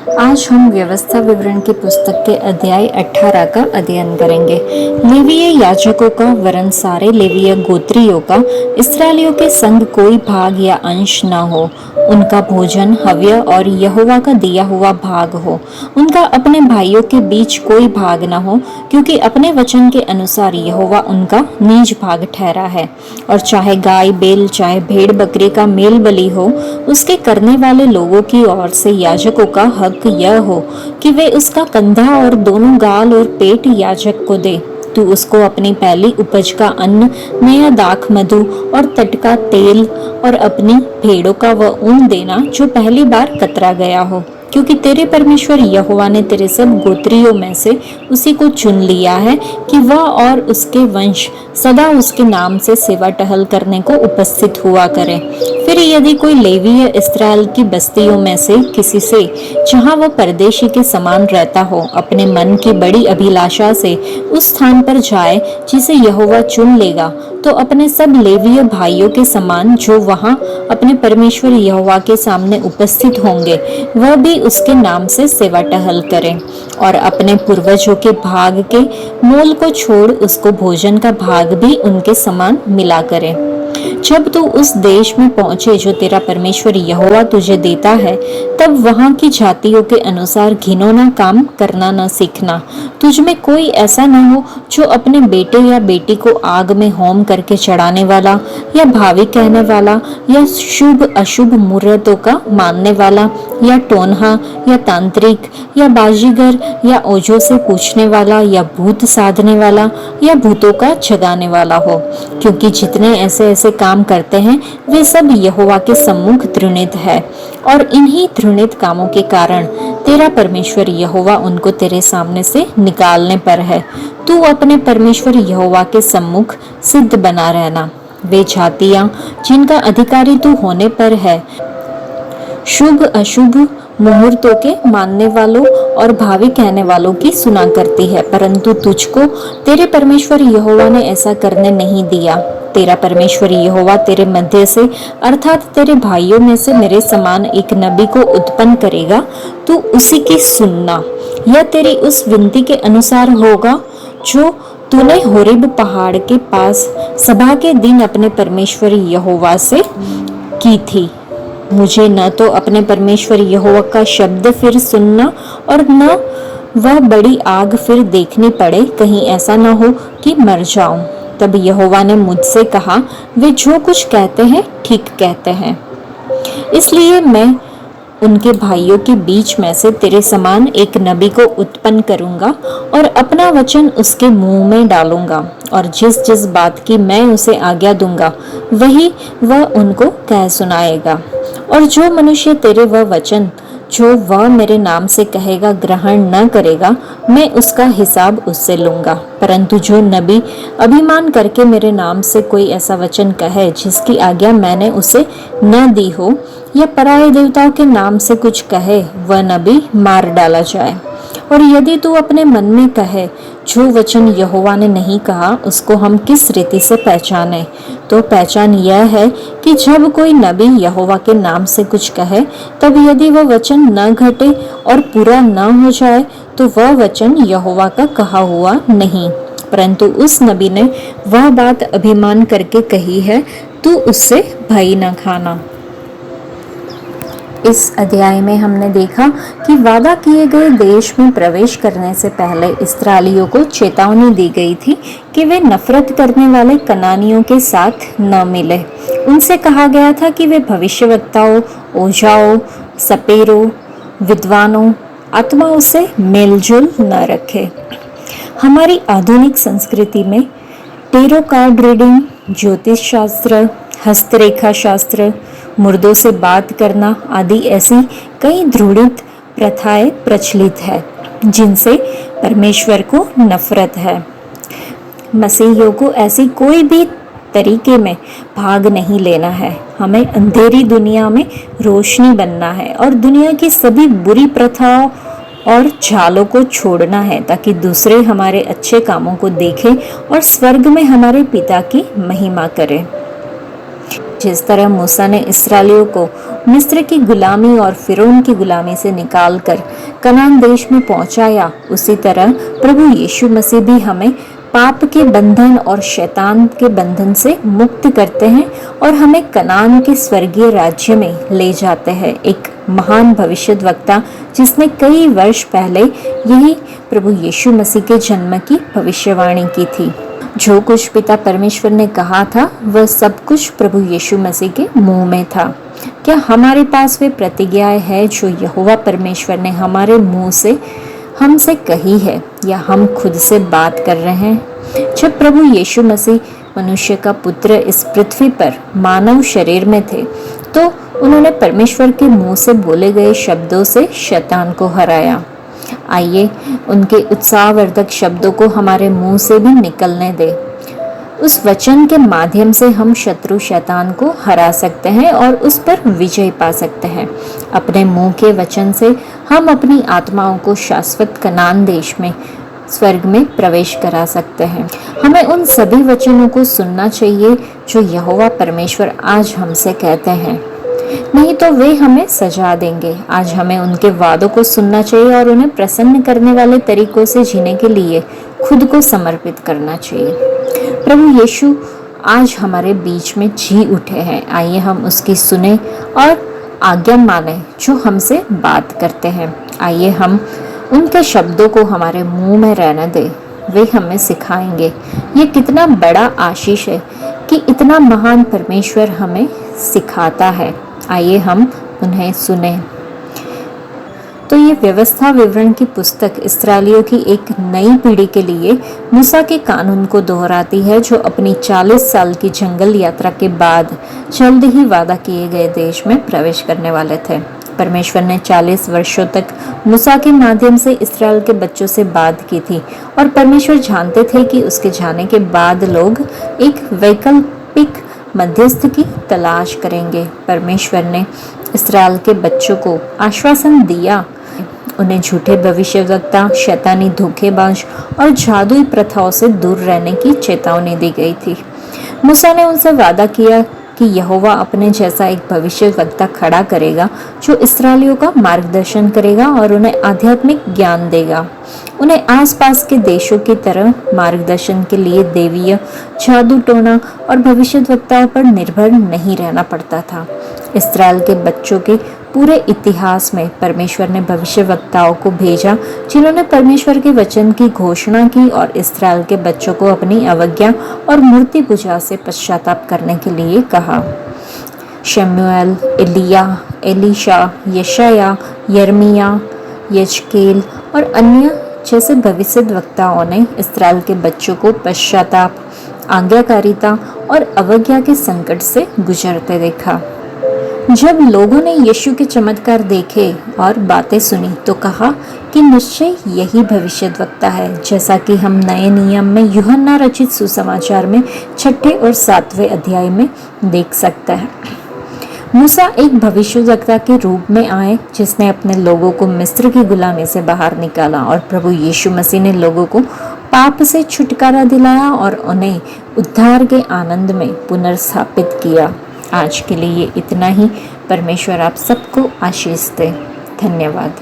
आज हम व्यवस्था विवरण की पुस्तक के अध्याय 18 का अध्ययन करेंगे। लेवीय याजकों का वरन सारे लेवीय गोत्रियों का इस्राएलियों के संग कोई भाग या अंश न हो। उनका भोजन हव्य और यहोवा का दिया हुआ भाग हो। उनका अपने भाइयों के बीच कोई भाग न हो, क्योंकि अपने वचन के अनुसार यहोवा उनका निज भाग ठहरा है। और चाहे गाय बैल चाहे भेड़ बकरी का मेल बलि हो, उसके करने वाले लोगों की ओर से याजकों का हक यह हो कि वे उसका कंधा और दोनों गाल और पेट याजक को दे। तू उसको अपनी पहली उपज का अन्न, नया दाख मधु और टटका तेल और अपनी भेड़ों का वह ऊन देना जो पहली बार कतरा गया हो, क्योंकि तेरे परमेश्वर यहोवा ने तेरे सब गोत्रियों में से उसी को चुन लिया है कि वह और उसके वंश सदा उसके नाम से सेवा टहल करने को उपस्थित हुआ करे। फिर यदि कोई लेवीय इस्राएल की बस्तियों में से किसी से, जहाँ वह परदेशी के समान रहता हो, अपने मन की बड़ी अभिलाषा से उस स्थान पर जाए जिसे यहोवा चुन लेगा, तो अपने सब लेवीय भाइयों के समान जो वहाँ अपने परमेश्वर यहोवा के सामने उपस्थित होंगे, वह भी उसके नाम से सेवा टहल करे। और अपने पूर्वजों के भाग के मोल को छोड़ उसको भोजन का भाग भी उनके समान मिला करे। जब तू उस देश में पहुंचे जो तेरा परमेश्वर यहोवा तुझे देता है, तब वहां की जातियों के अनुसार घिनौना काम करना न सीखना। तुझ में कोई ऐसा न हो जो अपने बेटे या बेटी को आग में होम करके चढ़ाने वाला, या भावी कहने वाला, या शुभ अशुभ मुहूर्तों का मानने वाला, या टोनहा, या तांत्रिक, या बाजीगर, या ओझों से पूछने वाला, या भूत साधने वाला, या भूतों का जगाने वाला हो। क्योंकि जितने ऐसे काम करते हैं, वे सब यहोवा के सम्मुख घृणित है। और इन्हीं घृणित कामों के कारण तेरा परमेश्वर यहोवा उनको तेरे सामने से निकालने पर है। तू अपने परमेश्वर यहोवा के सम्मुख सिद्ध बना रहना। वे जातियां जिनका अधिकारी तू होने पर है, शुभ अशुभ मुहूर्तों के मानने वालों और भावी कहने वालों की सुना करती है, परंतु तुझको तेरे परमेश्वर यहोवा ने ऐसा करने नहीं दिया। तेरा परमेश्वर यहोवा तेरे मध्य से अर्थात तेरे भाइयों में से मेरे समान एक नबी को उत्पन्न करेगा। तू उसी की सुनना। यह तेरी उस विनती के अनुसार होगा जो तूने होरेब पहाड़ के पास सभा के दिन अपने परमेश्वर यहोवा से की थी। मुझे न तो अपने परमेश्वर यहोवा का शब्द फिर सुनना और न वह बड़ी आग फिर देखनी पड़े, कहीं ऐसा न हो कि मर जाऊं। तब यहोवा ने मुझसे कहा, वे जो कुछ कहते हैं ठीक कहते हैं, इसलिए मैं उनके भाइयों के बीच में से तेरे समान एक नबी को उत्पन्न करूंगा और अपना वचन उसके मुंह में डालूंगा, और जिस जिस बात की मैं उसे आज्ञा दूंगा वही वह उनको कह सुनाएगा। और जो मनुष्य तेरे वह वचन जो वह मेरे नाम से कहेगा ग्रहण न करेगा, मैं उसका हिसाब उससे लूंगा। परंतु जो नबी अभिमान करके मेरे नाम से कोई ऐसा वचन कहे जिसकी आज्ञा मैंने उसे न दी हो, या पराये देवताओं के नाम से कुछ कहे, वह नबी मार डाला जाए। और यदि तू अपने मन में कहे, जो वचन यहोवा ने नहीं कहा उसको हम किस रीति से पहचाने, तो पहचान यह है कि जब कोई नबी यहोवा के नाम से कुछ कहे, तब यदि वह वचन न घटे और पूरा न हो जाए, तो वह वचन यहोवा का कहा हुआ नहीं, परंतु उस नबी ने वह बात अभिमान करके कही है। तू उससे भय न खाना। इस अध्याय में हमने देखा कि वादा किए गए देश में प्रवेश करने से पहले इस्राएलियों को चेतावनी दी गई थी कि वे नफरत करने वाले कनानियों के साथ न मिले। उनसे कहा गया था कि वे भविष्यवक्ताओं, ओझाओं, सपेरों, विद्वानों, आत्माओं से मेलजोल न रखे। हमारी आधुनिक संस्कृति में टेरो कार्ड रीडिंग, ज्योतिष शास्त्र, हस्तरेखा शास्त्र, मुर्दों से बात करना आदि ऐसी कई दृढ़ित प्रथाएं प्रचलित है जिनसे परमेश्वर को नफरत है। मसीहियों को ऐसी कोई भी तरीके में भाग नहीं लेना है। हमें अंधेरी दुनिया में रोशनी बनना है और दुनिया की सभी बुरी प्रथाओं और झालों को छोड़ना है, ताकि दूसरे हमारे अच्छे कामों को देखें और स्वर्ग में हमारे पिता की महिमा करें। जिस तरह मूसा ने इस्राएलियों को मिस्र की गुलामी और फिरौन की गुलामी से निकालकर कनान देश में पहुंचाया, उसी तरह प्रभु यीशु मसीह भी हमें पाप के बंधन और शैतान के बंधन से मुक्त करते हैं और हमें कनान के स्वर्गीय राज्य में ले जाते हैं। एक महान भविष्यद्वक्ता जिसने कई वर्ष पहले यही प्रभु यीशु मसीह के जन्म की भविष्यवाणी की थी। जो कुछ पिता परमेश्वर ने कहा था वह सब कुछ प्रभु यीशु मसीह के मुंह में था। क्या हमारे पास वे प्रतिज्ञाएं हैं जो यहोवा परमेश्वर ने हमारे मुंह से हमसे कही है, या हम खुद से बात कर रहे हैं? जब प्रभु यीशु मसीह मनुष्य का पुत्र इस पृथ्वी पर मानव शरीर में थे तो उन्होंने परमेश्वर के मुंह से बोले गए शब्दों से शैतान को हराया। आइए उनके उत्साहवर्धक शब्दों को हमारे मुंह से भी निकलने दे। उस वचन के माध्यम से हम शत्रु शैतान को हरा सकते हैं और उस पर विजय पा सकते हैं। अपने मुंह के वचन से हम अपनी आत्माओं को शाश्वत कनान देश में, स्वर्ग में प्रवेश करा सकते हैं। हमें उन सभी वचनों को सुनना चाहिए जो यहोवा परमेश्वर आज हमसे कहते हैं, नहीं तो वे हमें सजा देंगे। आज हमें उनके वादों को सुनना चाहिए और उन्हें प्रसन्न करने वाले तरीकों से जीने के लिए खुद को समर्पित करना चाहिए। प्रभु यीशु आज हमारे बीच में जी उठे हैं। आइए हम उसकी सुने और आज्ञा माने जो हमसे बात करते हैं। आइए हम उनके शब्दों को हमारे मुंह में रहने दें। वे हमें सिखाएंगे। ये कितना बड़ा आशीष है कि इतना महान परमेश्वर हमें सिखाता है। आइए हम उन्हें सुने। तो ये व्यवस्था विवरण की पुस्तक इस्राएलियों की एक नई पीढ़ी के लिए मूसा के कानून को दोहराती है, जो अपनी 40 साल की जंगल यात्रा के बाद जल्द ही वादा किए गए देश में प्रवेश करने वाले थे। परमेश्वर ने 40 वर्षों तक मूसा के माध्यम से इस्राएल के बच्चों से बात की थी और परमेश्वर जानते थे कि उसके जाने के बाद लोग एक वैकल्पिक मध्यस्थ की तलाश करेंगे। परमेश्वर ने इस्राएल के बच्चों को आश्वासन दिया। उन्हें झूठे भविष्यवक्ता, शैतानी धोखेबाज और जादुई प्रथाओं से दूर रहने की चेतावनी दी गई थी। मूसा ने उनसे वादा किया कि यहोवा अपने जैसा एक भविष्यवक्ता खड़ा करेगा जो इस्राएलियों का मार्गदर्शन करेगा और उन्हें आध्यात्मिक ज्ञान देगा। उन्हें आसपास के देशों की तरह मार्गदर्शन के लिए देवीय, जादू टोना और भविष्यवक्ताओं पर निर्भर नहीं रहना पड़ता था। इस्राएल के बच्चों के पूरे इतिहास में परमेश्वर ने भविष्यवक्ताओं को भेजा जिन्होंने परमेश्वर के वचन की घोषणा की और इस्राएल के बच्चों को अपनी अवज्ञा और मूर्ति पूजा से पश्चाताप करने के लिए कहा। शमूएल, एलिया, एलीशा, यशाया, यर्मिया, यजकेल और अन्य जैसे भविष्यद्वक्ताओं ने इस्राएल के बच्चों को पश्चाताप, आज्ञाकारिता और अवज्ञा के संकट से गुजरते देखा। जब लोगों ने यीशु के चमत्कार देखे और बातें सुनी तो कहा कि निश्चय यही भविष्यद्वक्ता है, जैसा कि हम नए नियम में यूहन्ना रचित सुसमाचार में 6 और 7वें अध्याय में देख सकते हैं। मूसा एक भविष्यद्वक्ता के रूप में आए जिसने अपने लोगों को मिस्र की गुलामी से बाहर निकाला, और प्रभु यीशु मसीह ने लोगों को पाप से छुटकारा दिलाया और उन्हें उद्धार के आनंद में पुनर्स्थापित किया। आज के लिए इतना ही। परमेश्वर आप सबको आशीष दे। धन्यवाद।